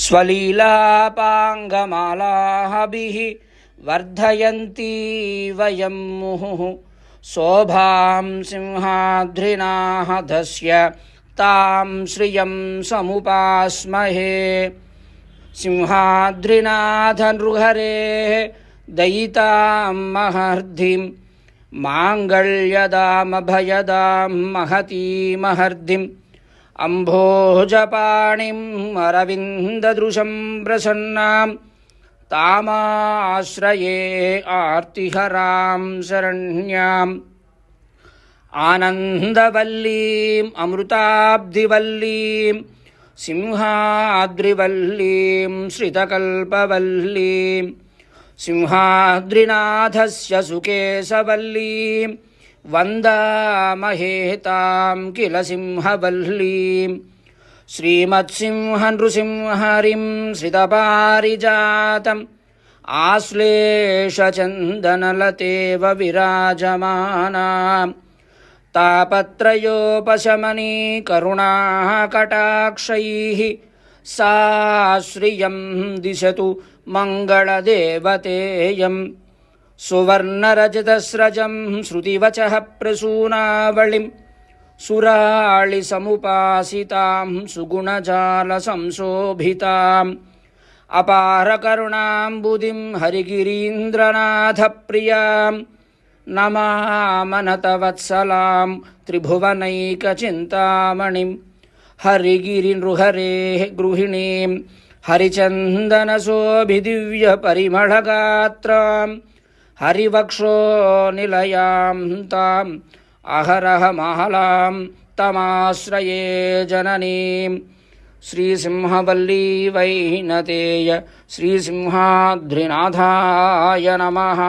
स्वलीलापाङ्गमालाभिः वर्धयन्ती वयं मुहुः शोभां सिंहाद्रिनाथस्य तां श्रियं समुपास्महे। सिंहाद्रिनाथनृहरेः दयितां महर्धिं माङ्गल्यदामभयदां महतीमहर्धिम् अम्भोजपाणिम् अरविन्ददृशं प्रसन्नां तामाश्रये आर्तिहरां शरण्याम् आनन्दवल्लीम् अमृताब्धिवल्लीं सिंहाद्रिवल्लीं श्रितकल्पवल्लीं सिंहाद्रिनाथस्य सुकेशवल्लीं वन्दामहे तां किल सिंहवल्लीं। श्रीमत्सिंहनृसिंहहरिं श्रितपारिजातम् आश्लेषचन्दनलतेव विराजमानां तापत्रयोपशमनी करुणाकटाक्षैः सा श्रियं दिशतु मङ्गलदेवतेयम्। सुवर्णरजतस्रजं श्रुतिवचः प्रसूनावलिं सुराळिसमुपासितां सुगुणजालसंशोभिताम् अपारकरुणाम्बुधिं हरिगिरीन्द्रनाथप्रियां नमामनतवत्सलां त्रिभुवनैकचिन्तामणिं हरिगिरिनृहरेः गृहिणीं हरिचन्दनशोभिदिव्यपरिमळगात्रां हरिवक्षो निलयां ताम् अहरहमालां तमाश्रये जननीं। श्रीसिंहवल्ली वैनतेय श्रीसिंहाद्रिनाथाय नमः।